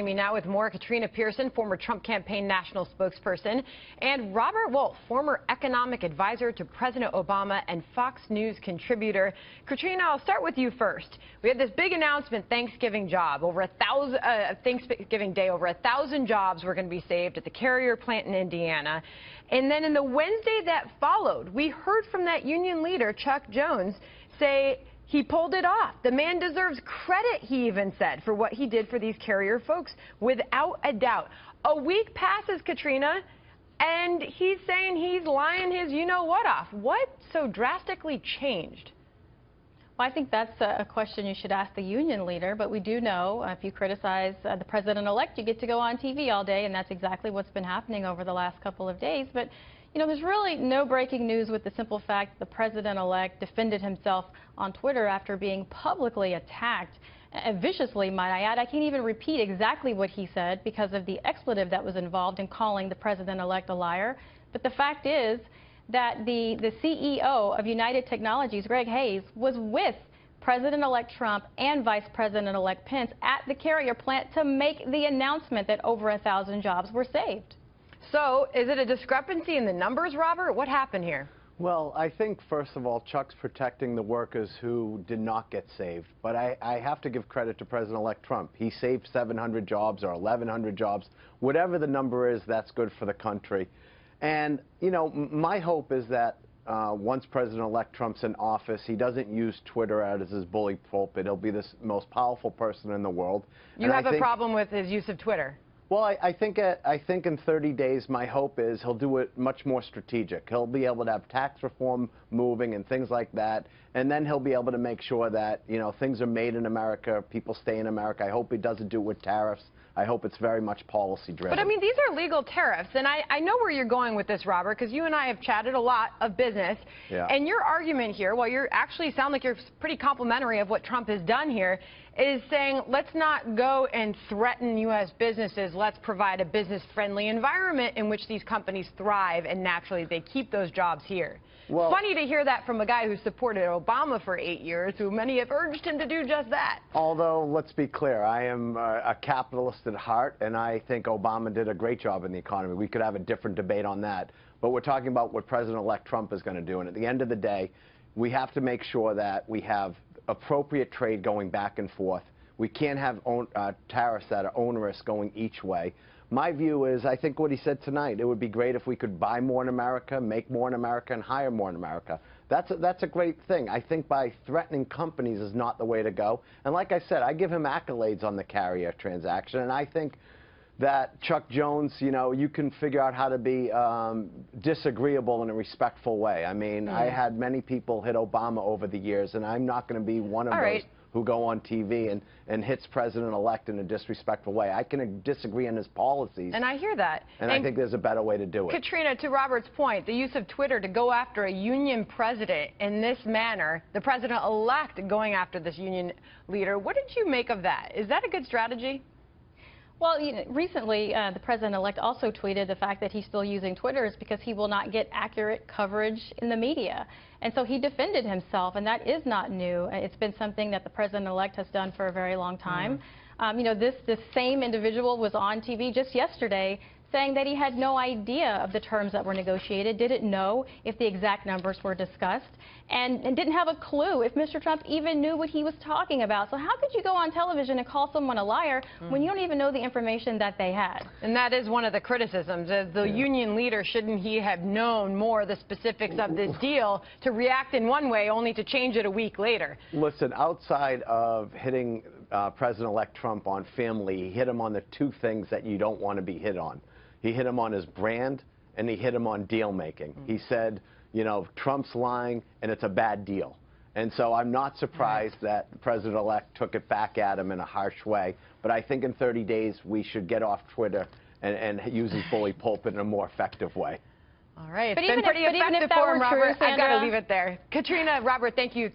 Me now with more Katrina Pearson, former Trump campaign national spokesperson, and Robert Wolf, former economic advisor to President Obama and Fox News contributor. Katrina, I'll start with you first. We had this big announcement, Thanksgiving job, Thanksgiving Day, over 1,000 jobs were going to be saved at the Carrier plant in Indiana. And then in the Wednesday that followed, we heard from that union leader, Chuck Jones, say he pulled it off. The man deserves credit, he even said, for what he did for these Carrier folks, without a doubt. A week passes, Katrina, and he's saying he's lying his you-know-what off. What so drastically changed? Well, I think that's a question you should ask the union leader, but we do know if you criticize the president-elect, you get to go on TV all day, and that's exactly what's been happening over the last couple of days. But you know, there's really no breaking news with the simple fact the president-elect defended himself on Twitter after being publicly attacked, viciously, might I add. I can't even repeat exactly what he said because of the expletive that was involved in calling the president-elect a liar. But the fact is that the CEO of United Technologies, Greg Hayes, was with President-elect Trump and Vice President-elect Pence at the Carrier plant to make the announcement that over 1,000 jobs were saved. So, is it a discrepancy in the numbers, Robert? What happened here? Well, I think, first of all, Chuck's protecting the workers who did not get saved. But I have to give credit to President-elect Trump. He saved 700 jobs or 1,100 jobs. Whatever the number is, that's good for the country. And, you know, my hope is that once President-elect Trump's in office, he doesn't use Twitter as his bully pulpit. He'll be the most powerful person in the world. You have a problem with his use of Twitter? Well, I think in 30 days, my hope is he'll do it much more strategic. He'll be able to have tax reform moving and things like that, and then he'll be able to make sure that, you know, things are made in America, people stay in America. I hope he doesn't do it with tariffs. I hope it's very much policy-driven. But, I mean, these are legal tariffs, and I know where you're going with this, Robert, because you and I have chatted a lot of business. Yeah. And your argument here, well, you actually sound like you're pretty complimentary of what Trump has done here, is saying let's not go and threaten U.S. businesses. Let's provide a business-friendly environment in which these companies thrive, and naturally they keep those jobs here. Well, funny to hear that from a guy who supported Obama for 8 years, who many have urged him to do just that. Although, let's be clear, I am a capitalist at heart, and I think Obama did a great job in the economy. We could have a different debate on that. But we're talking about what President-elect Trump is going to do. And at the end of the day, we have to make sure that we have appropriate trade going back and forth. We can't have tariffs that are onerous going each way. My view is, I think what he said tonight, it would be great if we could buy more in America, make more in America, and hire more in America. That's a great thing. I think by threatening companies is not the way to go. And like I said, I give him accolades on the Carrier transaction, and I think that Chuck Jones, you know, you can figure out how to be disagreeable in a respectful way. I mean, I had many people hit Obama over the years, and I'm not going to be one of those who go on TV and hits President-elect in a disrespectful way. I can disagree on his policies. And I hear that. And I think there's a better way to do it. Katrina, to Robert's point, the use of Twitter to go after a union president in this manner, the president-elect going after this union leader, what did you make of that? Is that a good strategy? Well, you know, recently, the president-elect also tweeted the fact that he's still using Twitter is because he will not get accurate coverage in the media. And so he defended himself, and that is not new. It's been something that the president-elect has done for a very long time. You know, this same individual was on TV just yesterday saying that he had no idea of the terms that were negotiated, didn't know if the exact numbers were discussed, and didn't have a clue if Mr. Trump even knew what he was talking about. So how could you go on television and call someone a liar when you don't even know the information that they had? And that is one of the criticisms. As the union leader, shouldn't he have known more the specifics of this deal to react in one way only to change it a week later? Listen, outside of hitting President-elect Trump on family, he hit him on the two things that you don't want to be hit on. He hit him on his brand, and he hit him on deal-making. He said, you know, Trump's lying, and it's a bad deal. And so I'm not surprised that the president-elect took it back at him in a harsh way. But I think in 30 days, we should get off Twitter and use his bully pulpit in a more effective way. All right. But It's been pretty effective for him, Robert. I've got to leave it there. Katrina, Robert, thank you.